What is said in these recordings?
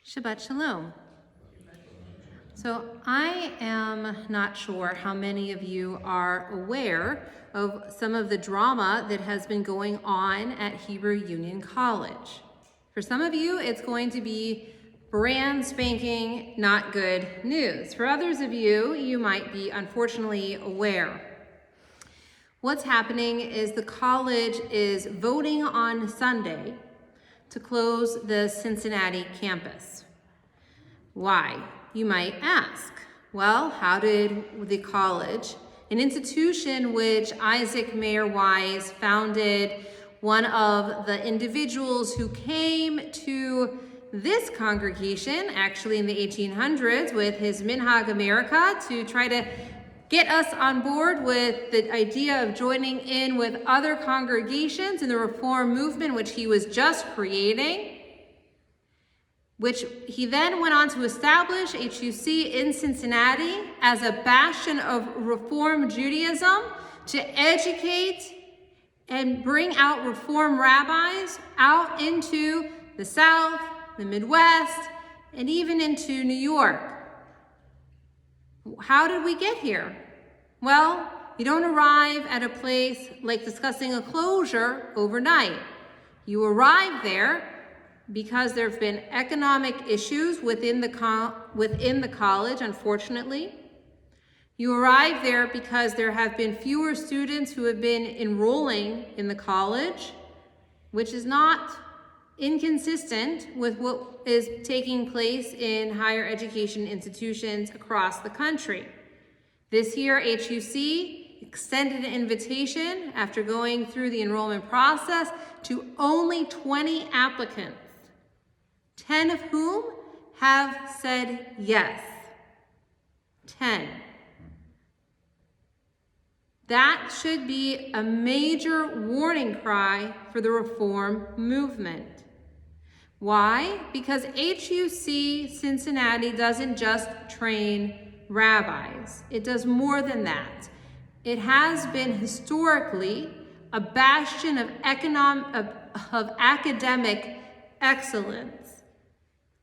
Shabbat Shalom. So I am not sure how many of you are aware of some of the drama that has been going on at Hebrew Union College. For some of you, it's going to be brand spanking, not good news. For others of you, you might be unfortunately aware. What's happening is the college is voting on Sunday to close the Cincinnati campus. Why, you might ask? Well, how did the college, an institution which Isaac Mayer Wise founded, one of the individuals who came to this congregation, actually in the 1800s, with his Minhag America to try to get us on board with the idea of joining in with other congregations in the Reform movement, which he was just creating, which he then went on to establish HUC in Cincinnati as a bastion of Reform Judaism to educate and bring out Reform rabbis out into the South, the Midwest, and even into New York. How did we get here? Well, you don't arrive at a place like discussing a closure overnight. You arrive there because there have been economic issues within the college, unfortunately. You arrive there because there have been fewer students who have been enrolling in the college, which is not inconsistent with what is taking place in higher education institutions across the country. This year, HUC extended an invitation after going through the enrollment process to only 20 applicants, 10 of whom have said yes. 10. That should be a major warning cry for the Reform movement. Why? Because HUC Cincinnati doesn't just train rabbis. It does more than that. It has been historically a bastion of academic excellence.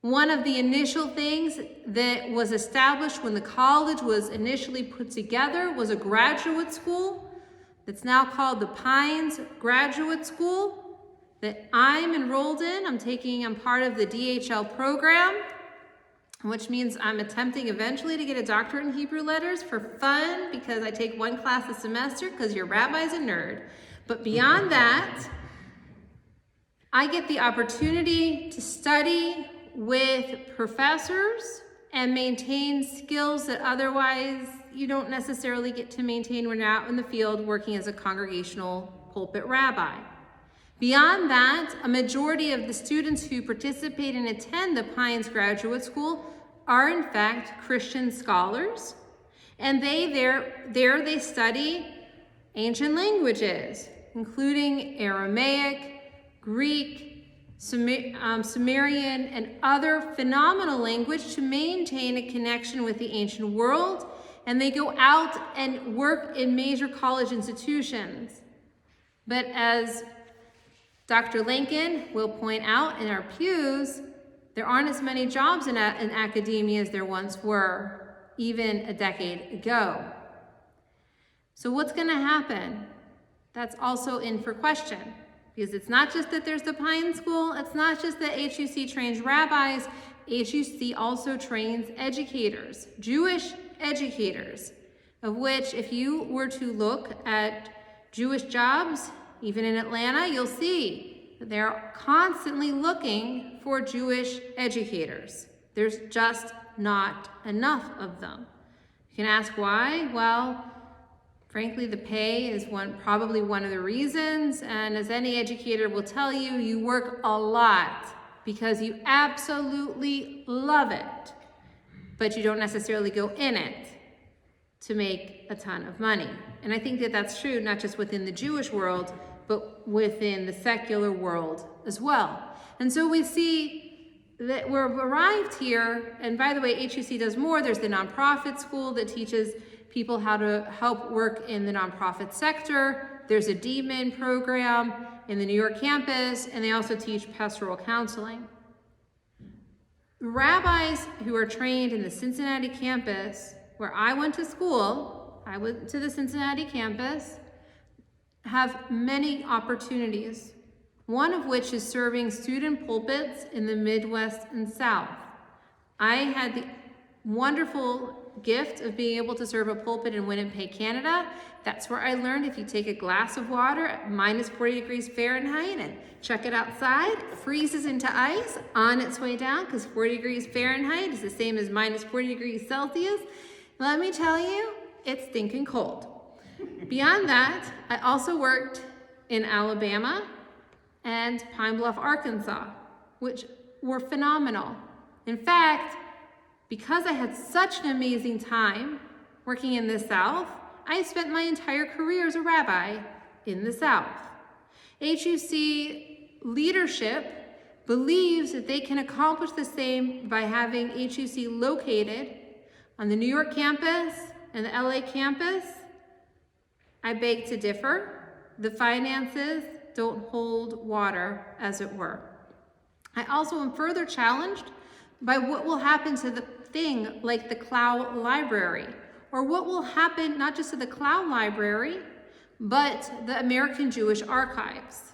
One of the initial things that was established when the college was initially put together was a graduate school that's now called the Pines Graduate School that I'm enrolled in. I'm part of the DHL program, which means I'm attempting eventually to get a doctorate in Hebrew letters for fun because I take one class a semester because your rabbi's a nerd. But beyond that, I get the opportunity to study with professors and maintain skills that otherwise you don't necessarily get to maintain when you're out in the field working as a congregational pulpit rabbi. Beyond that, a majority of the students who participate and attend the Pines Graduate School are in fact Christian scholars, and they study ancient languages, including Aramaic, Greek, Sumerian, and other phenomenal language to maintain a connection with the ancient world, and they go out and work in major college institutions. But as Dr. Lincoln will point out in our pews, there aren't as many jobs in academia as there once were, even a decade ago. So what's going to happen? That's also in for question. Because it's not just that there's the Pine School, it's not just that HUC trains rabbis, HUC also trains educators, Jewish educators, of which if you were to look at Jewish jobs, even in Atlanta, you'll see that they're constantly looking for Jewish educators. There's just not enough of them. You can ask why? Well, frankly, the pay is probably one of the reasons, and as any educator will tell you, you work a lot because you absolutely love it, but you don't necessarily go in it to make a ton of money. And I think that that's true not just within the Jewish world, but within the secular world as well. And so we see that we've arrived here, and by the way, HUC does more. There's the nonprofit school that teaches people how to help work in the nonprofit sector. There's a D-Min program in the New York campus, and they also teach pastoral counseling. Rabbis who are trained in the Cincinnati campus, where I went to school, I went to the Cincinnati campus, have many opportunities, one of which is serving student pulpits in the Midwest and South. I had the wonderful gift of being able to serve a pulpit in Winnipeg, Canada. That's where I learned if you take a glass of water at minus 40 degrees Fahrenheit and chuck it outside, it freezes into ice on its way down, because 40 degrees Fahrenheit is the same as minus 40 degrees Celsius. Let me tell you, it's stinking cold. Beyond that, I also worked in Alabama and Pine Bluff, Arkansas, which were phenomenal. In fact, because I had such an amazing time working in the South, I spent my entire career as a rabbi in the South. HUC leadership believes that they can accomplish the same by having HUC located on the New York campus and the LA campus. I beg to differ. The finances don't hold water, as it were. I also am further challenged by what will happen to the thing like the Clow Library, or what will happen not just to the Clow Library, but the American Jewish Archives.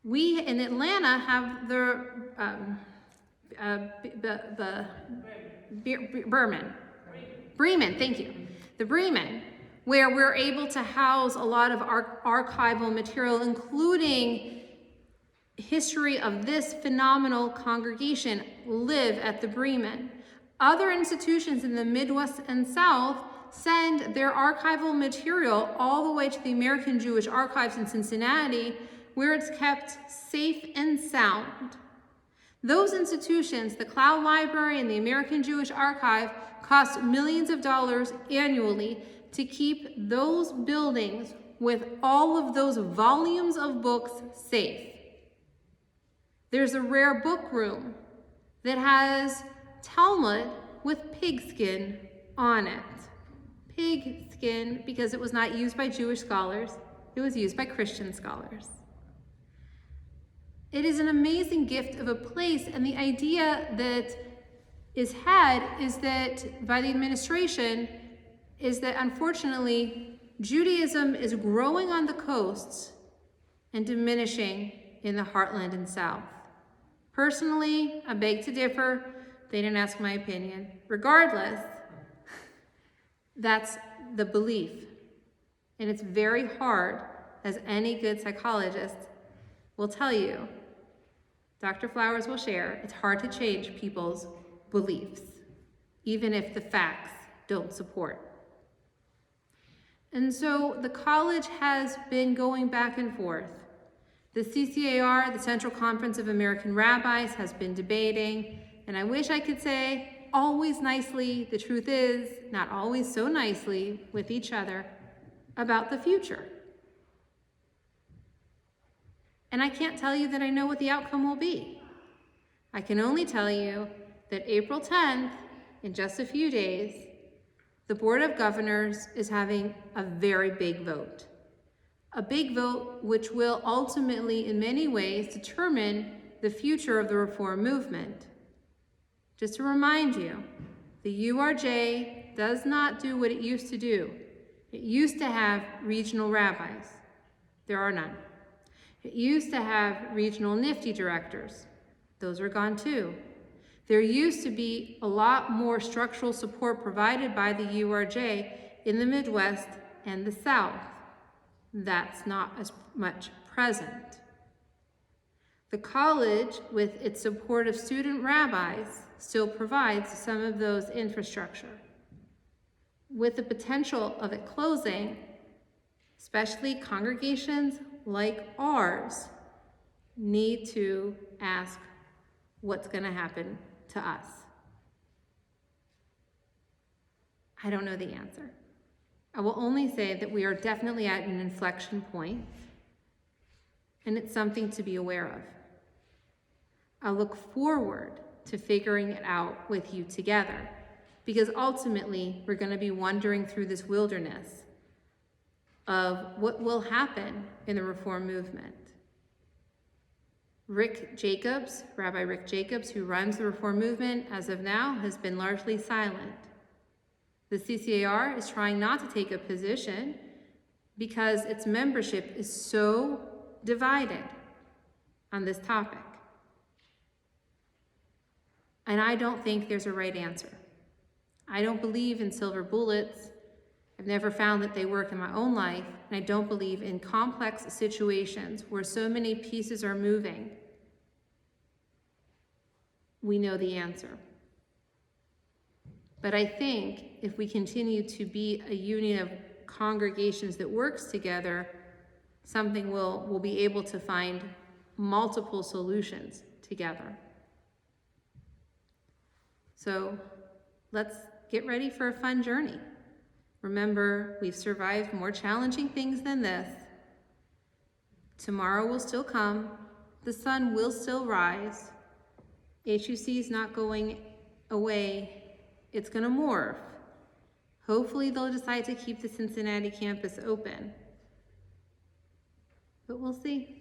We in Atlanta have the Bremen, thank you. The Bremen, where we're able to house a lot of our archival material, including history of this phenomenal congregation live at the Bremen. Other institutions in the Midwest and South send their archival material all the way to the American Jewish Archives in Cincinnati, where it's kept safe and sound. Those institutions, the Clow Library and the American Jewish Archive, cost millions of dollars annually to keep those buildings with all of those volumes of books safe. There's a rare book room that has Talmud with pigskin on it. Pigskin, because it was not used by Jewish scholars, it was used by Christian scholars. It is an amazing gift of a place, and the idea that is had is that by the administration is that unfortunately Judaism is growing on the coasts and diminishing in the heartland and South. Personally, I beg to differ. They didn't ask my opinion. Regardless, that's the belief. And it's very hard, as any good psychologist will tell you, Dr. Flowers will share, it's hard to change people's beliefs, even if the facts don't support. And so the college has been going back and forth. The CCAR, the Central Conference of American Rabbis, has been debating, and I wish I could say always nicely, the truth is, not always so nicely with each other, about the future. And I can't tell you that I know what the outcome will be. I can only tell you that April 10th, in just a few days, the Board of Governors is having a very big vote. A big vote which will ultimately, in many ways, determine the future of the reform movement. Just to remind you, the URJ does not do what it used to do. It used to have regional rabbis. There are none. It used to have regional NIFTY directors. Those are gone too. There used to be a lot more structural support provided by the URJ in the Midwest and the South. That's not as much present. The college, with its support of student rabbis, still provides some of those infrastructure. With the potential of it closing, especially congregations like ours need to ask what's going to happen to us. I don't know the answer. I will only say that we are definitely at an inflection point, and it's something to be aware of. I look forward to figuring it out with you together, because ultimately we're going to be wandering through this wilderness of what will happen in the reform movement. Rabbi Rick Jacobs, who runs the Reform movement as of now, has been largely silent. The CCAR is trying not to take a position because its membership is so divided on this topic. And I don't think there's a right answer. I don't believe in silver bullets. I've never found that they work in my own life, and I don't believe in complex situations where so many pieces are moving. We know the answer. But I think if we continue to be a union of congregations that works together, we'll be able to find multiple solutions together. So let's get ready for a fun journey. Remember, we've survived more challenging things than this. Tomorrow will still come. The sun will still rise. HUC is not going away. It's going to morph. Hopefully they'll decide to keep the Cincinnati campus open. But we'll see.